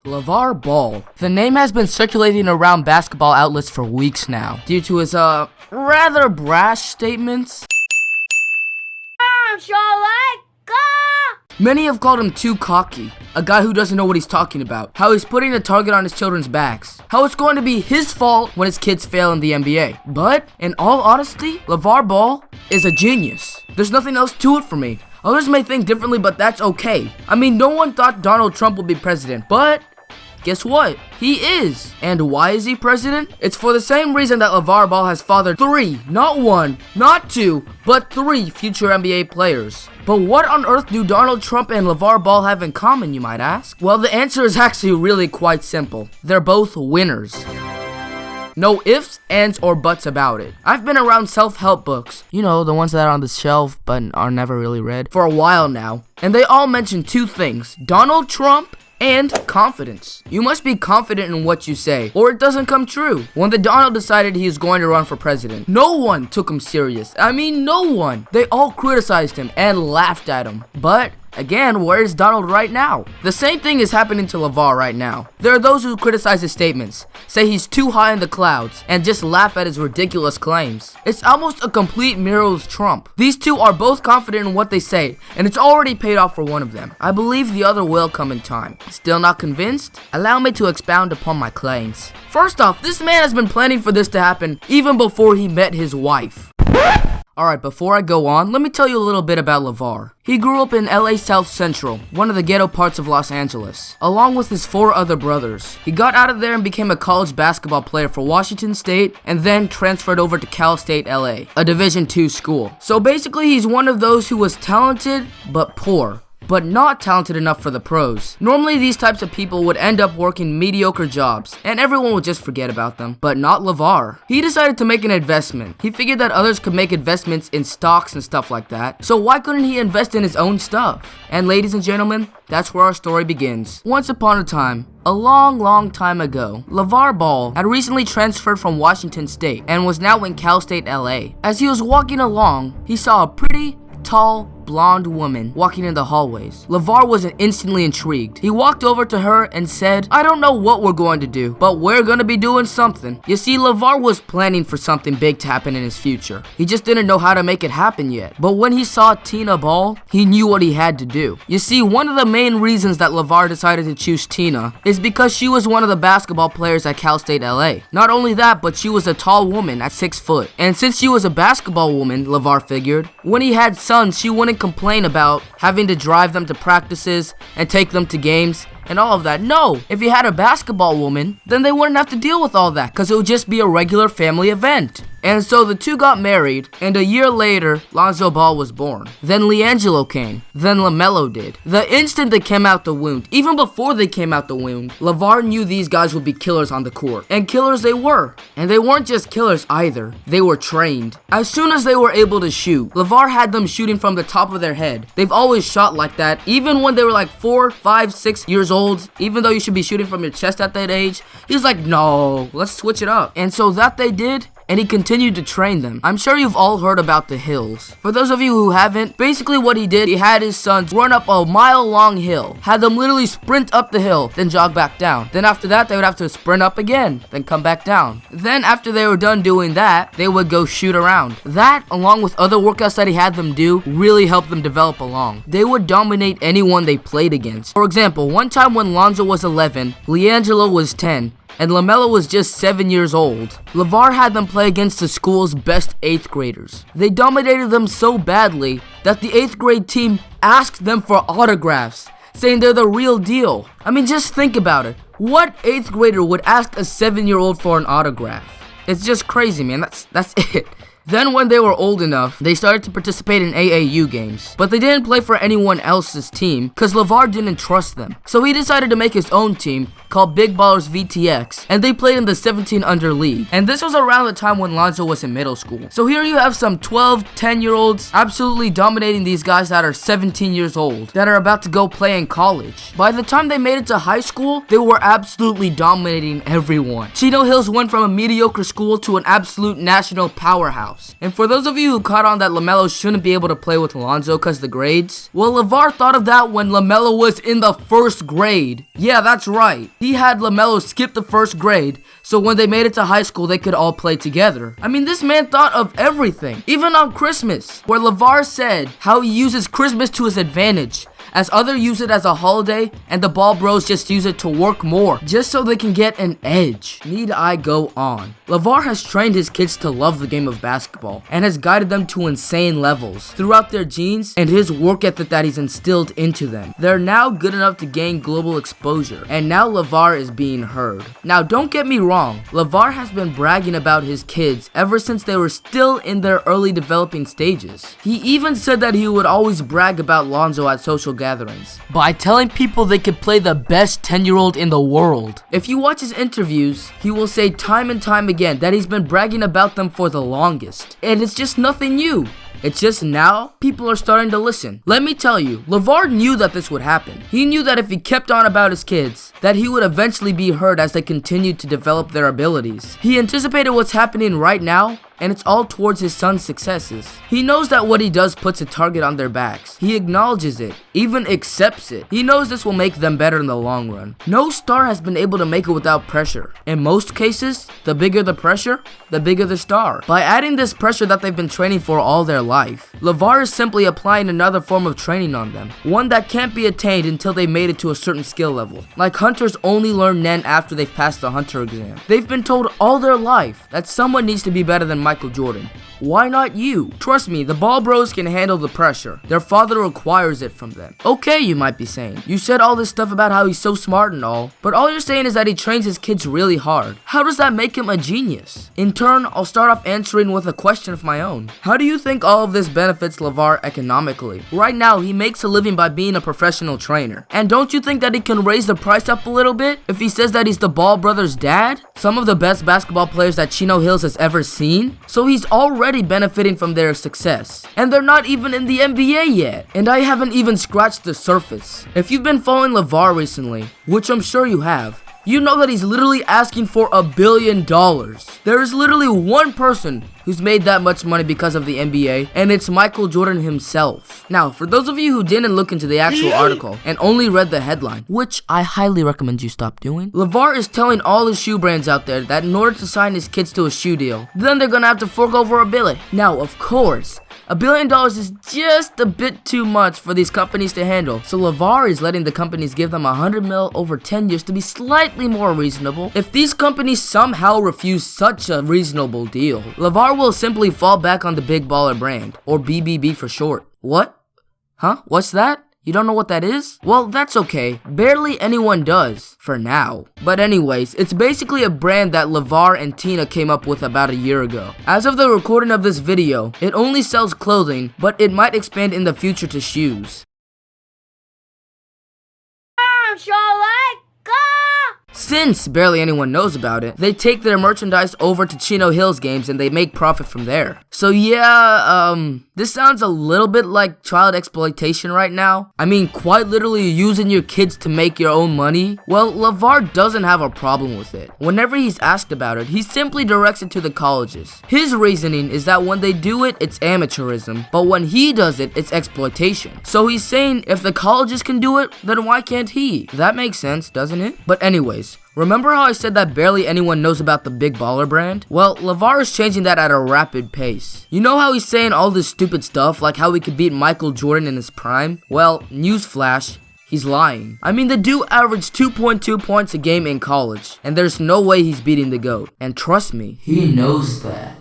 LaVar Ball. The name has been circulating around basketball outlets for weeks now, due to his, rather brash statements. Many have called him too cocky, a guy who doesn't know what he's talking about, how he's putting a target on his children's backs, how it's going to be his fault when his kids fail in the NBA. But, in all honesty, LaVar Ball is a genius. There's nothing else to it for me. Others may think differently, but that's okay. I mean, no one thought Donald Trump would be president, but guess what? He is. And why is he president? It's for the same reason that LaVar Ball has fathered 3, not 1, not 2, but 3 future NBA players. But what on earth do Donald Trump and LaVar Ball have in common, you might ask? Well, the answer is actually really quite simple. They're both winners. No ifs, ands, or buts about it. I've been around self-help books, you know, the ones that are on the shelf but are never really read, for a while now. And they all mention 2 things, Donald Trump and confidence. You must be confident in what you say, or it doesn't come true. When the Donald decided he was going to run for president, no one took him serious. I mean, no one. They all criticized him and laughed at him. But again, where is Donald right now? The same thing is happening to LaVar right now. There are those who criticize his statements, say he's too high in the clouds, and just laugh at his ridiculous claims. It's almost a complete mirror of Trump. These two are both confident in what they say, and it's already paid off for one of them. I believe the other will come in time. Still not convinced? Allow me to expound upon my claims. First off, this man has been planning for this to happen even before he met his wife. Alright, before I go on, let me tell you a little bit about LaVar. He grew up in LA South Central, one of the ghetto parts of Los Angeles, along with his 4 other brothers. He got out of there and became a college basketball player for Washington State, and then transferred over to Cal State LA, a Division II school. So basically, he's one of those who was talented, but poor, but not talented enough for the pros. Normally, these types of people would end up working mediocre jobs, and everyone would just forget about them. But not LaVar. He decided to make an investment. He figured that others could make investments in stocks and stuff like that, so why couldn't he invest in his own stuff? And ladies and gentlemen, that's where our story begins. Once upon a time, a long time ago, LaVar Ball had recently transferred from Washington State and was now in Cal State LA. As he was walking along, he saw a pretty, tall, blonde woman walking in the hallways. LaVar was instantly intrigued. He walked over to her and said, "I don't know what we're going to do, but we're gonna be doing something." You see, LaVar was planning for something big to happen in his future. He just didn't know how to make it happen yet. But when he saw Tina Ball, he knew what he had to do. You see, one of the main reasons that LaVar decided to choose Tina is because she was one of the basketball players at Cal State LA. Not only that, but she was a tall woman at 6 foot. And since she was a basketball woman, LaVar figured, when he had sons, she wouldn't complain about having to drive them to practices and take them to games and all of that. No, if he had a basketball woman, then they wouldn't have to deal with all that because it would just be a regular family event. And so the two got married, and a year later, Lonzo Ball was born. Then LiAngelo came. Then LaMelo did. The instant they came out the wound, even before they came out the wound, LaVar knew these guys would be killers on the court. And killers they were. And they weren't just killers either. They were trained. As soon as they were able to shoot, LaVar had them shooting from the top of their head. They've always shot like that, even when they were like 4, 5, 6 years old. Even though you should be shooting from your chest at that age, he was like, no, let's switch it up. And so that they did, and he continued to train them. I'm sure you've all heard about the hills. For those of you who haven't, basically what he did, he had his sons run up a mile-long hill, had them literally sprint up the hill, then jog back down. Then after that, they would have to sprint up again, then come back down. Then after they were done doing that, they would go shoot around. That, along with other workouts that he had them do, really helped them develop along. They would dominate anyone they played against. For example, one time when Lonzo was 11, LiAngelo was 10, and LaMelo was just 7 years old. LaVar had them play against the school's best 8th graders. They dominated them so badly that the 8th grade team asked them for autographs, saying they're the real deal. I mean, just think about it. What 8th grader would ask a 7-year-old for an autograph? It's just crazy, man. That's it. Then when they were old enough, they started to participate in AAU games. But they didn't play for anyone else's team because LaVar didn't trust them. So he decided to make his own team called Big Ballers VTX, and they played in the 17 under league. And this was around the time when Lonzo was in middle school. So here you have some 12, 10-year-olds absolutely dominating these guys that are 17 years old, that are about to go play in college. By the time they made it to high school, they were absolutely dominating everyone. Chino Hills went from a mediocre school to an absolute national powerhouse. house. And for those of you who caught on that LaMelo shouldn't be able to play with Lonzo because of the grades, well, LaVar thought of that when LaMelo was in the first grade. Yeah, that's right. He had LaMelo skip the first grade, so when they made it to high school, they could all play together. I mean, this man thought of everything, even on Christmas, where LaVar said how he uses Christmas to his advantage, as others use it as a holiday, and the Ball bros just use it to work more, just so they can get an edge. Need I go on? LaVar has trained his kids to love the game of basketball, and has guided them to insane levels throughout their genes and his work ethic that he's instilled into them. They're now good enough to gain global exposure, and now LaVar is being heard. Now, don't get me wrong, LaVar has been bragging about his kids ever since they were still in their early developing stages. He even said that he would always brag about Lonzo at social gatherings by telling people they could play the best 10-year-old in the world. If you watch his interviews, he will say time and time again that he's been bragging about them for the longest. And it's just nothing new. It's just now, people are starting to listen. Let me tell you, LaVar knew that this would happen. He knew that if he kept on about his kids, that he would eventually be heard as they continued to develop their abilities. He anticipated what's happening right now, and it's all towards his son's successes. He knows that what he does puts a target on their backs. He acknowledges it, even accepts it. He knows this will make them better in the long run. No star has been able to make it without pressure. In most cases, the bigger the pressure, the bigger the star. By adding this pressure that they've been training for all their life, LaVar is simply applying another form of training on them, one that can't be attained until they made it to a certain skill level. Like hunters only learn Nen after they've passed the hunter exam. They've been told all their life that someone needs to be better than Michael Jordan. Why not you? Trust me, the Ball bros can handle the pressure. Their father requires it from them. Okay, you might be saying. You said all this stuff about how he's so smart and all, but all you're saying is that he trains his kids really hard. How does that make him a genius? In turn, I'll start off answering with a question of my own. How do you think all of this benefits LaVar economically? Right now, he makes a living by being a professional trainer. And don't you think that he can raise the price up a little bit if he says that he's the Ball brothers' dad? Some of the best basketball players that Chino Hills has ever seen? So he's already benefiting from their success. And they're not even in the NBA yet. And I haven't even scratched the surface. If you've been following LaVar recently, which I'm sure you have, you know that he's literally asking for $1 billion. There is literally one person who's made that much money because of the NBA, and it's Michael Jordan himself. Now, for those of you who didn't look into the actual article and only read the headline, which I highly recommend you stop doing, LaVar is telling all his shoe brands out there that in order to sign his kids to a shoe deal, then they're gonna have to fork over $1 billion. Now, of course, $1 billion is just a bit too much for these companies to handle, so LaVar is letting the companies give them $100 million over 10 years to be slightly more reasonable. If these companies somehow refuse such a reasonable deal, LaVar will simply fall back on the Big Baller brand, or BBB for short. What? Huh? What's that? You don't know what that is? Well, that's okay. Barely anyone does, for now. But anyways, it's basically a brand that LaVar and Tina came up with about a year ago. As of the recording of this video, it only sells clothing, but it might expand in the future to shoes. Since barely anyone knows about it, they take their merchandise over to Chino Hills games and they make profit from there. So yeah, this sounds a little bit like child exploitation right now. I mean, quite literally using your kids to make your own money. Well, LaVar doesn't have a problem with it. Whenever he's asked about it, he simply directs it to the colleges. His reasoning is that when they do it, it's amateurism, but when he does it, it's exploitation. So he's saying if the colleges can do it, then why can't he? That makes sense, doesn't it? But anyways, remember how I said that barely anyone knows about the Big Baller brand? Well, LaVar is changing that at a rapid pace. You know how he's saying all this stupid stuff, like how he could beat Michael Jordan in his prime? Well, newsflash, he's lying. I mean, the dude averaged 2.2 points a game in college, and there's no way he's beating the GOAT. And trust me, he knows that.